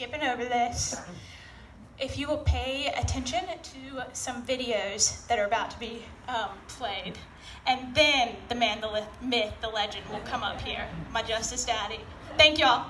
skipping over this. If you will pay attention to some videos that are about to be played, and then the man, the myth, the legend will come up here, my Justice Daddy. Thank y'all.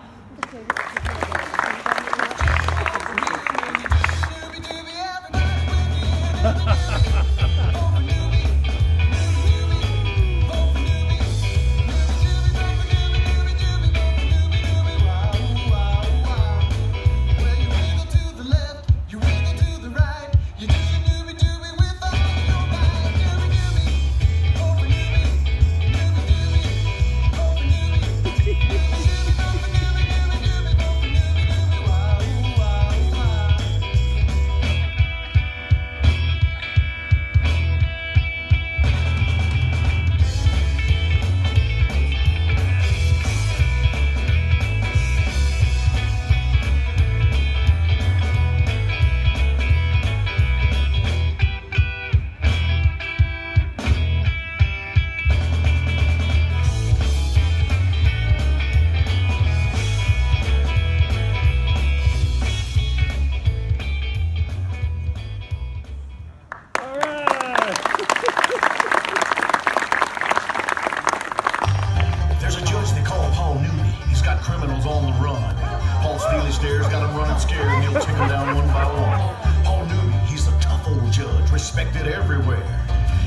There's a judge they call Paul Newby. He's got criminals on the run. Paul Steely stares, got them running scared, and he'll take them down one by one. Paul Newby, he's a tough old judge, respected everywhere.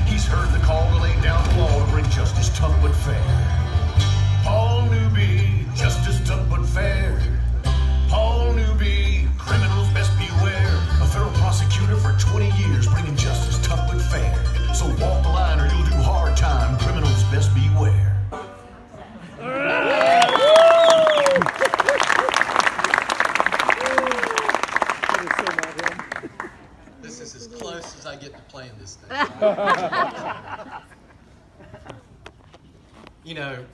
He's heard the call to lay down the law to bring justice tough but fair. Paul Newby, justice tough but fair. Paul Newby, criminals best beware. A federal prosecutor for 20 years, bringing justice tough but fair. So walk the line or you'll do hard time. Criminals best beware. This is as close as I get to playing this thing. You know,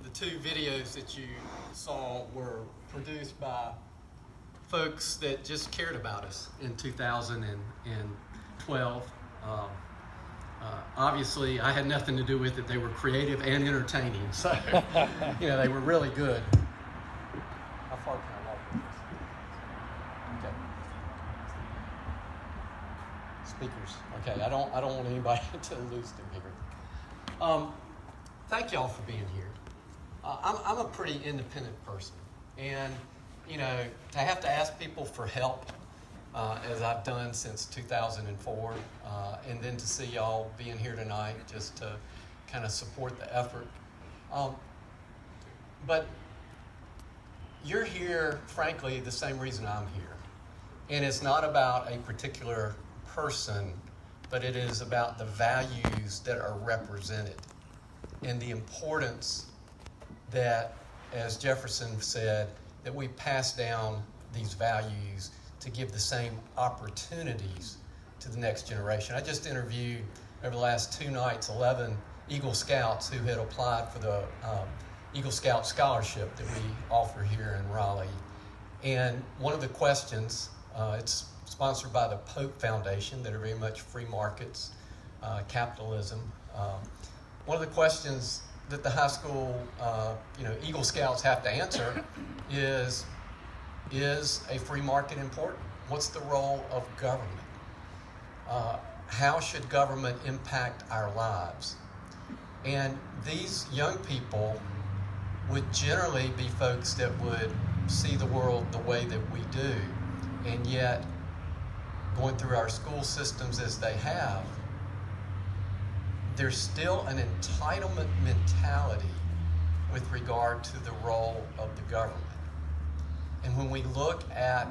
the two videos that you saw were produced by folks that just cared about us in 2012. Obviously, I had nothing to do with it. They were creative and entertaining, so you know they were really good. How far can I walk with this? Okay. Speakers. Okay, I don't want anybody to lose their hearing. Thank y'all for being here. I'm a pretty independent person, and you know to have to ask people for help. As I've done since 2004, and then to see y'all being here tonight just to kind of support the effort. But you're here, frankly, the same reason I'm here. And it's not about a particular person, but it is about the values that are represented and the importance that, as Jefferson said, that we pass down these values to give the same opportunities to the next generation. I just interviewed over the last 2 nights 11 Eagle Scouts who had applied for the Eagle Scout scholarship that we offer here in Raleigh. And one of the questions, it's sponsored by the Pope Foundation that are very much free markets, capitalism. One of the questions that the high school Eagle Scouts have to answer is a free market important? What's the role of government? How should government impact our lives? And these young people would generally be folks that would see the world the way that we do, and yet going through our school systems as they have, there's still an entitlement mentality with regard to the role of the government. And when we look at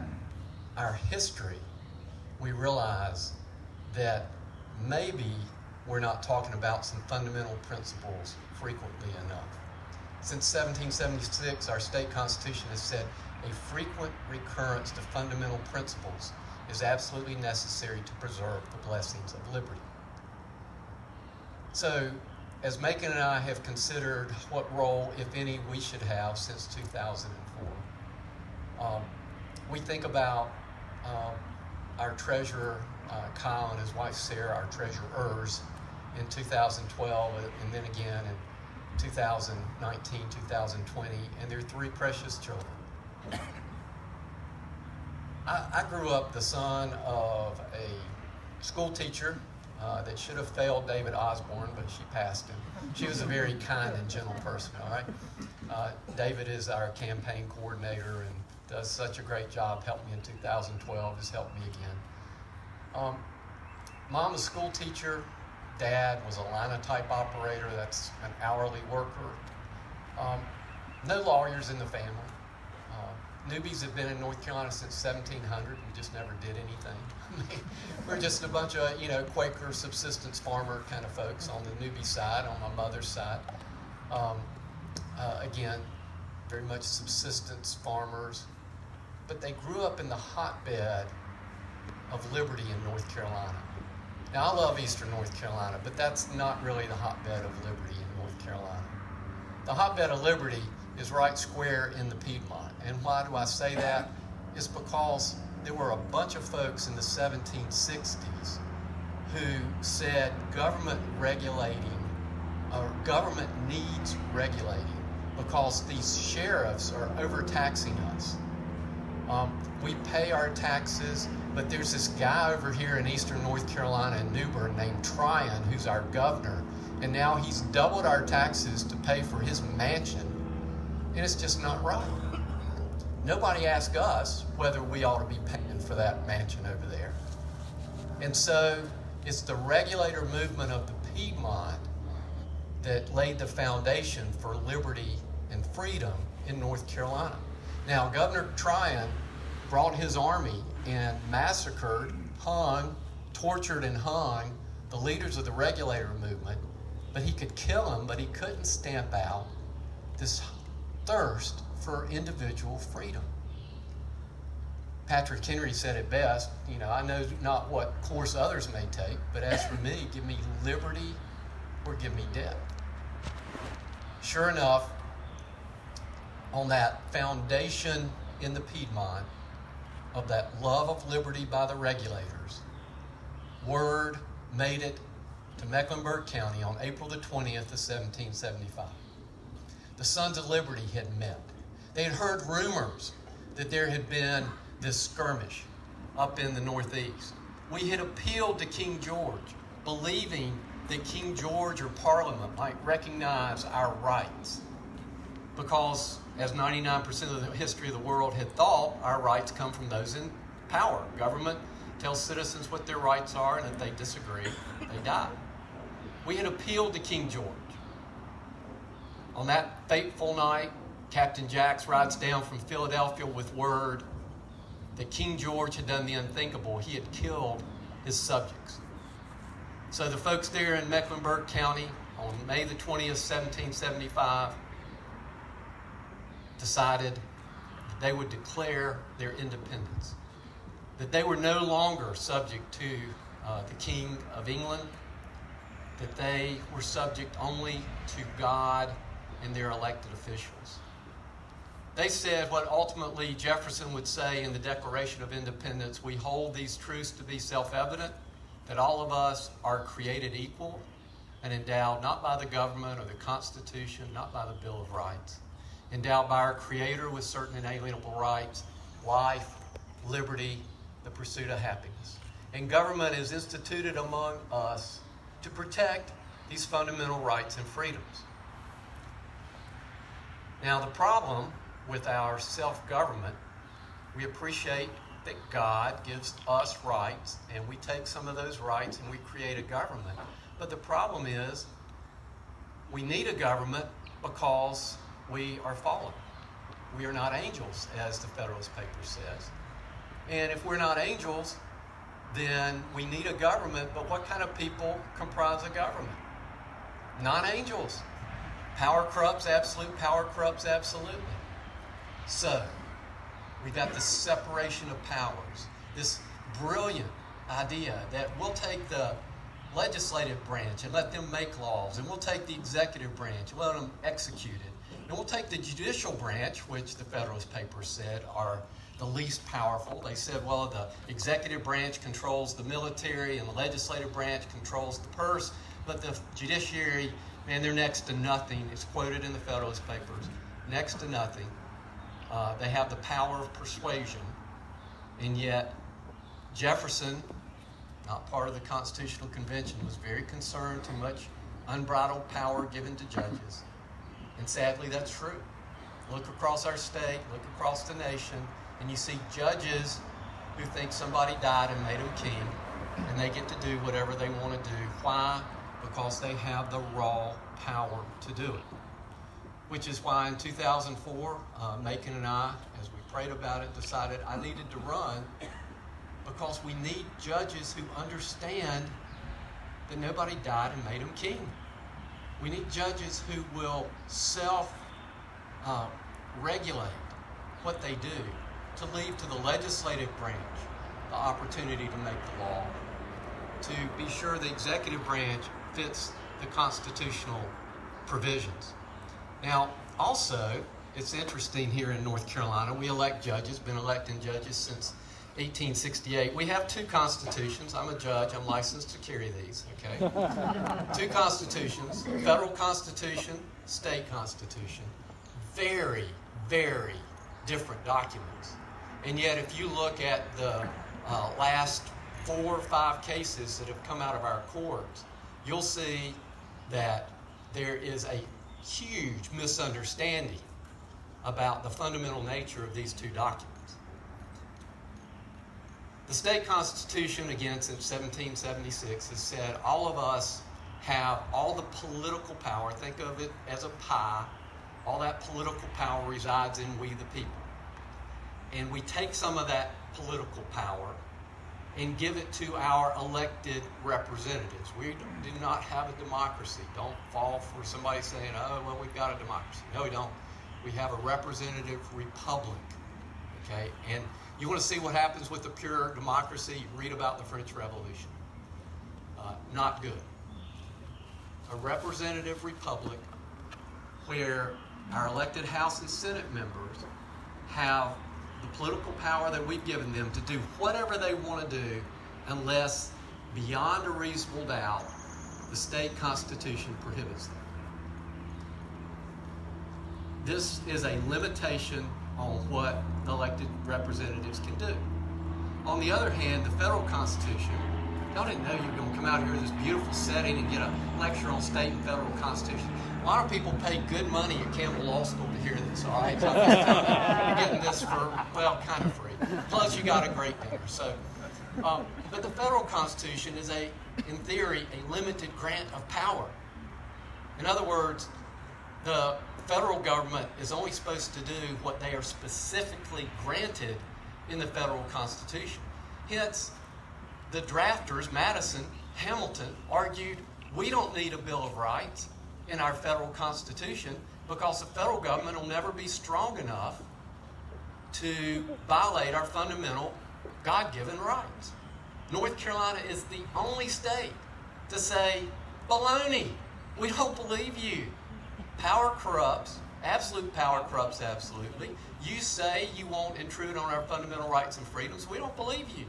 our history, we realize that maybe we're not talking about some fundamental principles frequently enough. Since 1776, our state constitution has said a frequent recurrence to fundamental principles is absolutely necessary to preserve the blessings of liberty. So, as Macon and I have considered what role, if any, we should have since 2004, we think about our treasurer, Kyle, and his wife, Sarah, our treasurers, in 2012, and then again in 2019, 2020, and their 3 precious children. I grew up the son of a school teacher that should have failed David Osborne, but she passed him. She was a very kind and gentle person, all right? David is our campaign coordinator and does such a great job. Helped me in 2012, has helped me again. Mom was a school teacher. Dad was a linotype operator. That's an hourly worker. No lawyers in the family. Newbys have been in North Carolina since 1700. We just never did anything. We're just a bunch of, Quaker subsistence farmer kind of folks on the Newby side, on my mother's side. Again, very much subsistence farmers. But they grew up in the hotbed of liberty in North Carolina. Now, I love Eastern North Carolina, but that's not really the hotbed of liberty in North Carolina. The hotbed of liberty is right square in the Piedmont. And why do I say that? It's because there were a bunch of folks in the 1760s who said government needs regulating because these sheriffs are overtaxing us. We pay our taxes, but there's this guy over here in Eastern North Carolina in Newby named Tryon who's our governor, and now he's doubled our taxes to pay for his mansion, and it's just not right. Nobody asked us whether we ought to be paying for that mansion over there. And so it's the regulator movement of the Piedmont that laid the foundation for liberty and freedom in North Carolina. Now, Governor Tryon brought his army and massacred, tortured and hung the leaders of the regulator movement, but he could kill them, but he couldn't stamp out this thirst for individual freedom. Patrick Henry said it best, I know not what course others may take, but as for me, give me liberty or give me death. Sure enough, on that foundation in the Piedmont of that love of liberty by the regulators, word made it to Mecklenburg County on April the 20th of 1775. The Sons of Liberty had met. They had heard rumors that there had been this skirmish up in the Northeast. We had appealed to King George, believing that King George or Parliament might recognize our rights. Because, as 99% of the history of the world had thought, our rights come from those in power. Government tells citizens what their rights are, and if they disagree, they die. We had appealed to King George. On that fateful night, Captain Jacks rides down from Philadelphia with word that King George had done the unthinkable. He had killed his subjects. So the folks there in Mecklenburg County on May the 20th, 1775, decided that they would declare their independence, that they were no longer subject to the King of England, that they were subject only to God and their elected officials. They said what ultimately Jefferson would say in the Declaration of Independence: we hold these truths to be self-evident, that all of us are created equal and endowed not by the government or the Constitution, not by the Bill of Rights, endowed by our Creator with certain inalienable rights, life, liberty, the pursuit of happiness. And government is instituted among us to protect these fundamental rights and freedoms. Now, the problem with our self-government, we appreciate that God gives us rights, and we take some of those rights and we create a government. But the problem is, we need a government because we are fallen. We are not angels, as the Federalist paper says. And if we're not angels, then we need a government. But what kind of people comprise a government? Non-angels. Power corrupts, absolute power corrupts absolutely. So, we've got this separation of powers, this brilliant idea that we'll take the legislative branch and let them make laws, and we'll take the executive branch and let them execute it. And we'll take the judicial branch, which the Federalist Papers said are the least powerful. They said, well, the executive branch controls the military and the legislative branch controls the purse, but the judiciary, man, they're next to nothing. It's quoted in the Federalist Papers, next to nothing. They have the power of persuasion, And yet, Jefferson, not part of the Constitutional Convention, was very concerned too much unbridled power given to judges. And sadly, that's true. Look across our state, look across the nation, and you see judges who think somebody died and made them king, and they get to do whatever they want to do. Why? Because they have the raw power to do it. Which is why in 2004, Macon and I, as we prayed about it, decided I needed to run, because we need judges who understand that nobody died and made them king. We need judges who will self-regulate what they do, to leave to the legislative branch the opportunity to make the law, to be sure the executive branch fits the constitutional provisions. Now, also, it's interesting here in North Carolina, we elect judges, been electing judges since 1868. We have two constitutions. I'm a judge. I'm licensed to carry these, okay? Two constitutions, federal constitution, state constitution. Very, very different documents. And yet, if you look at the last 4 or 5 cases that have come out of our courts, you'll see that there is a huge misunderstanding about the fundamental nature of these two documents. The state constitution, again, since 1776, has said all of us have all the political power. Think of it as a pie. All that political power resides in we the people. And we take some of that political power and give it to our elected representatives. We do not have a democracy. Don't fall for somebody saying, oh, well, we've got a democracy. No, we don't. We have a representative republic, okay? And you want to see what happens with the pure democracy? Read about the French Revolution. Not good. A representative republic where our elected House and Senate members have the political power that we've given them to do whatever they want to do, unless, beyond a reasonable doubt, the state constitution prohibits them. This is a limitation on what elected representatives can do. On the other hand, the federal constitution, y'all didn't know you were going to come out here in this beautiful setting and get a lecture on state and federal constitution. A lot of people pay good money at Campbell Law School to hear this, all right? So I'm getting this for, well, kind of free. Plus, you got a great dinner. So, but the federal constitution is, in theory, a limited grant of power. In other words, the federal government is only supposed to do what they are specifically granted in the federal constitution. Hence, the drafters, Madison, Hamilton, argued we don't need a Bill of Rights in our federal constitution because the federal government will never be strong enough to violate our fundamental God-given rights. North Carolina is the only state to say, baloney, we don't believe you. Power corrupts. Absolute power corrupts absolutely. You say you won't intrude on our fundamental rights and freedoms. We don't believe you.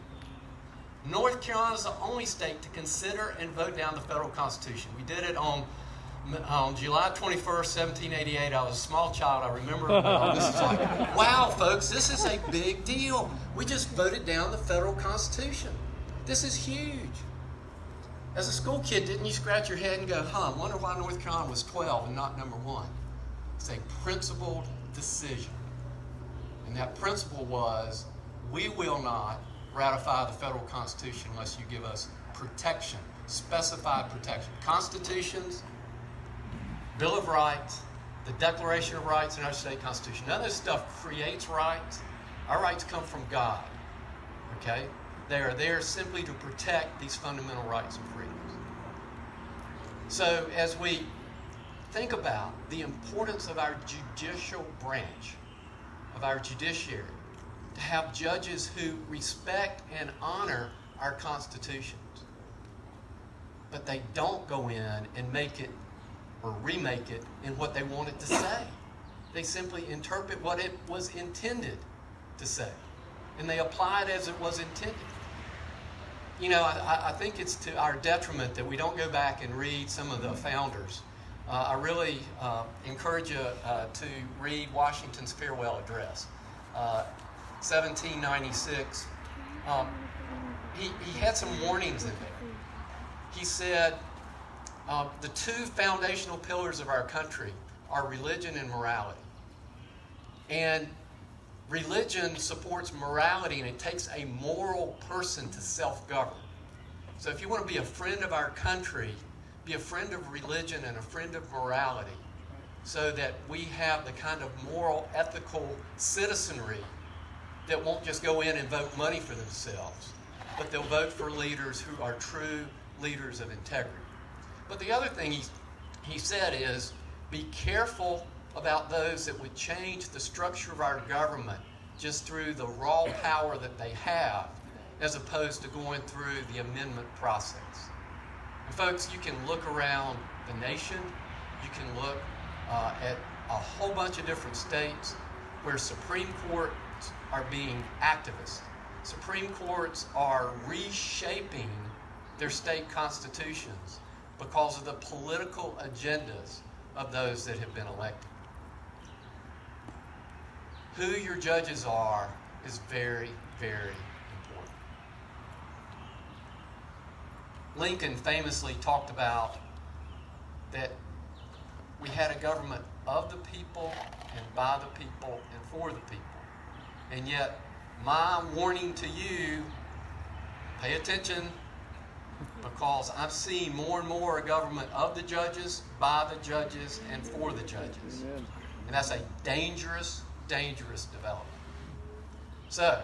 North Carolina is the only state to consider and vote down the federal constitution. We did it on July 21st, 1788. I was a small child. I remember this is like, wow, folks, this is a big deal. We just voted down the federal constitution. This is huge. As a school kid, didn't you scratch your head and go, I wonder why North Carolina was 12 and not number 1? It's a principled decision. And that principle was, we will not ratify the federal constitution unless you give us protection, specified protection. Constitutions, Bill of Rights, the Declaration of Rights, and our state constitution. None of this stuff creates rights. Our rights come from God, okay? They are there simply to protect these fundamental rights and freedoms. So as we think about the importance of our judicial branch, of our judiciary, to have judges who respect and honor our constitutions, but they don't go in and make it or remake it in what they want it to say. They simply interpret what it was intended to say, and they apply it as it was intended. You know, I think it's to our detriment that we don't go back and read some of the founders. I really encourage you to read Washington's farewell address. 1796, he had some warnings in there. He said, the two foundational pillars of our country are religion and morality. And religion supports morality, and it takes a moral person to self-govern. So if you want to be a friend of our country, be a friend of religion and a friend of morality, so that we have the kind of moral, ethical citizenry that won't just go in and vote money for themselves, but they'll vote for leaders who are true leaders of integrity. But the other thing he said is, be careful about those that would change the structure of our government just through the raw power that they have, as opposed to going through the amendment process. And folks, you can look around the nation, you can look at a whole bunch of different states where Supreme Courts are being activists. Supreme Courts are reshaping their state constitutions because of the political agendas of those that have been elected. Who your judges are is very, very important. Lincoln famously talked about that we had a government of the people and by the people and for the people. And yet, my warning to you, pay attention, because I'm seeing more and more a government of the judges, by the judges, and for the judges. And that's a dangerous, dangerous development. So,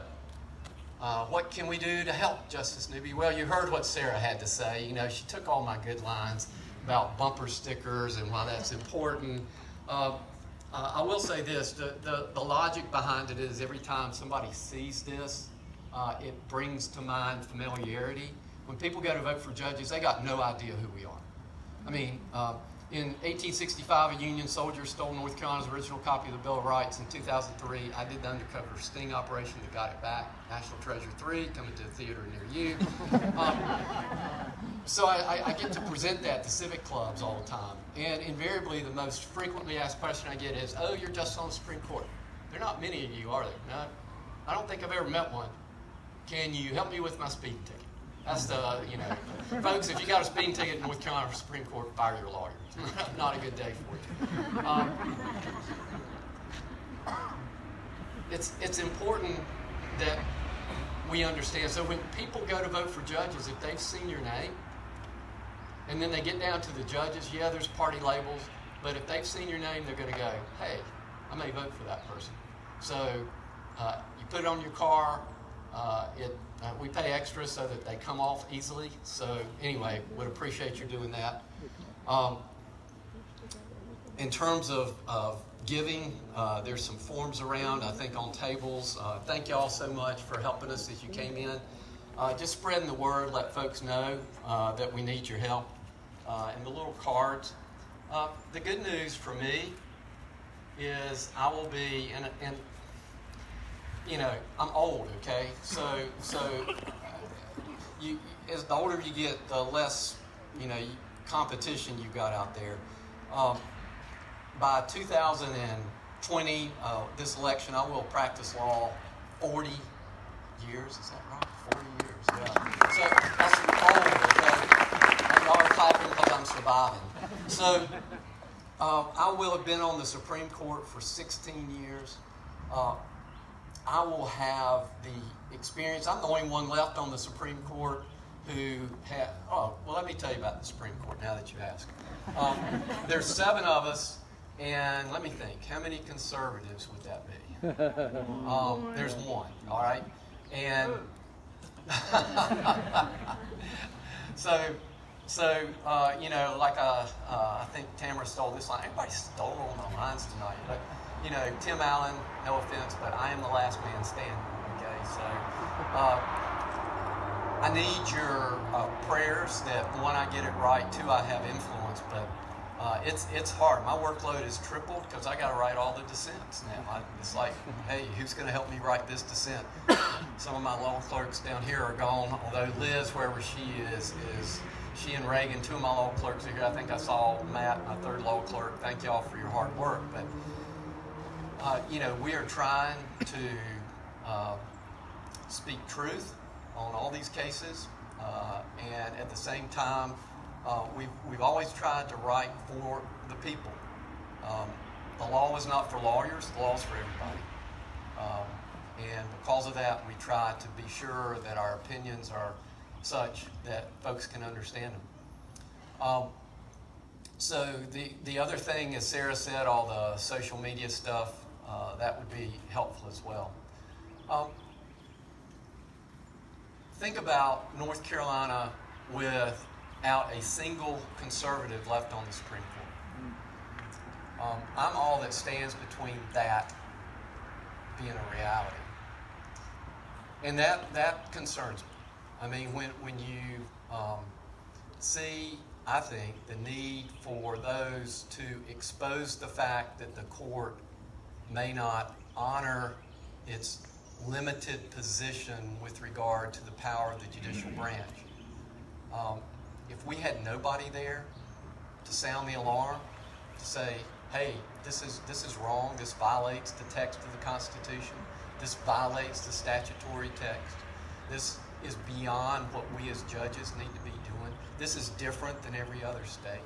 what can we do to help Justice Newby? Well, you heard what Sarah had to say. You know, she took all my good lines about bumper stickers and why that's important. I will say this, the logic behind it is every time somebody sees this, it brings to mind familiarity. When people go to vote for judges, they got no idea who we are. I mean, in 1865, a Union soldier stole North Carolina's original copy of the Bill of Rights. In 2003, I did the undercover sting operation that got it back. National Treasure 3, coming to a theater near you. So I get to present that to civic clubs all the time. And invariably, the most frequently asked question I get is, oh, you're just on the Supreme Court. There are not many of you, are there? No, I don't think I've ever met one. Can you help me with my speeding ticket? That's the, folks, if you got a speeding ticket in North Carolina for Supreme Court, fire your lawyer. Not a good day for you. It's important that we understand. So when people go to vote for judges, if they've seen your name, and then they get down to the judges, yeah, there's party labels, but if they've seen your name, they're going to go, hey, I may vote for that person. So you put it on your car. We pay extra so that they come off easily. So anyway, would appreciate you doing that. In terms of giving, there's some forms around, I think, on tables. Thank you all so much for helping us as you came in. Just spreading the word, let folks know that we need your help. And the little cards. The good news for me is I will be, and I'm old, okay? So you, as the older you get, the less, competition you got out there. By 2020, this election, I will practice law 40 years. Is that right? 40 years, yeah. So that's old, okay? And y'all are clapping because I'm surviving. So I will have been on the Supreme Court for 16 years. I will have the experience. I'm the only one left on the Supreme Court who had, let me tell you about the Supreme Court now that you ask. There's 7 of us, and let me think, how many conservatives would that be? There's 1, all right? And like I think Tamara stole this line. Everybody stole all my lines tonight, but Tim Allen, no offense, but I am the last man standing, okay? So I need your prayers that, 1, I get it right, 2, I have influence, but it's hard. My workload is tripled because I got to write all the dissents now. It's like, hey, who's going to help me write this dissent? Some of my law clerks down here are gone, although Liz, wherever she is she and Reagan, 2 of my law clerks are here. I think I saw Matt, my 3rd law clerk. Thank y'all for your hard work, but we are trying to speak truth on all these cases, and at the same time, we've always tried to write for the people. The law is not for lawyers, the law is for everybody. And because of that, we try to be sure that our opinions are such that folks can understand them. So the other thing, as Sarah said, all the social media stuff, that would be helpful as well. Think about North Carolina without a single conservative left on the Supreme Court. I'm all that stands between that being a reality. And that concerns me. I mean, when you see, I think, the need for those to expose the fact that the court may not honor its limited position with regard to the power of the judicial branch. If we had nobody there to sound the alarm, to say, hey, this is wrong, this violates the text of the Constitution, this violates the statutory text, this is beyond what we as judges need to be doing, this is different than every other state.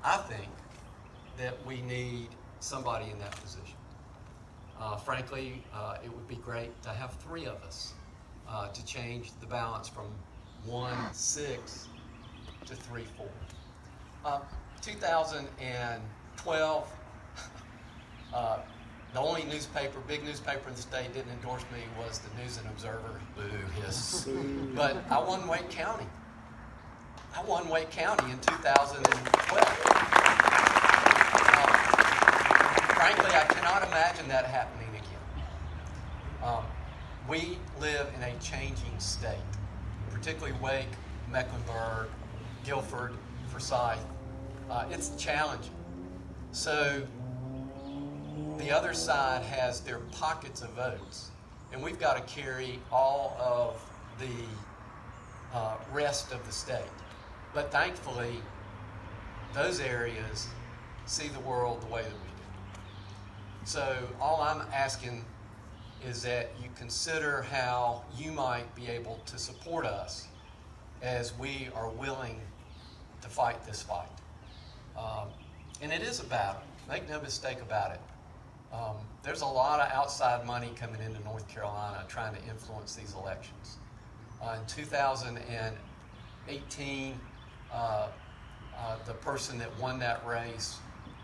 I think that we need somebody in that position. Frankly, it would be great to have three of us to change the balance from 1-6 to 3-4. 2012, the only big newspaper in the state didn't endorse me was the News and Observer. Boo, hiss. But I won Wake County. I won Wake County in 2012. Frankly, I cannot imagine that happening again. We live in a changing state, particularly Wake, Mecklenburg, Guilford, Forsyth. It's challenging. So the other side has their pockets of votes, and we've got to carry all of the rest of the state. But thankfully, those areas see the world the way that we do. So all I'm asking is that you consider how you might be able to support us as we are willing to fight this fight. And it is a battle. Make no mistake about it. There's a lot of outside money coming into North Carolina trying to influence these elections. In 2018, the person that won that race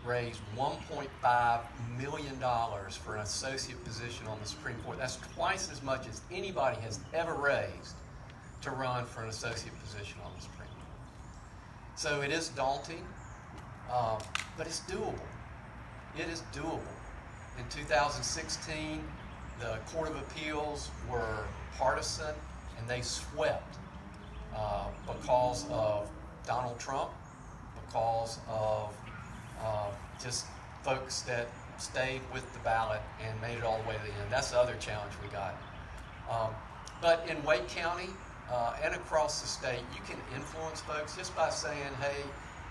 raised $1.5 million for an associate position on the Supreme Court. That's twice as much as anybody has ever raised to run for an associate position on the Supreme Court. So it is daunting, but it's doable. It is doable. In 2016, the Court of Appeals were partisan, and they swept because of Donald Trump, because of just folks that stayed with the ballot and made it all the way to the end. That's the other challenge we got. But in Wake County and across the state, you can influence folks just by saying, hey,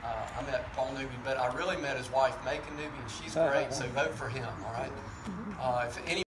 I met Paul Newby, but I really met his wife, Macon Newby, and she's great, so vote for him, all right? If any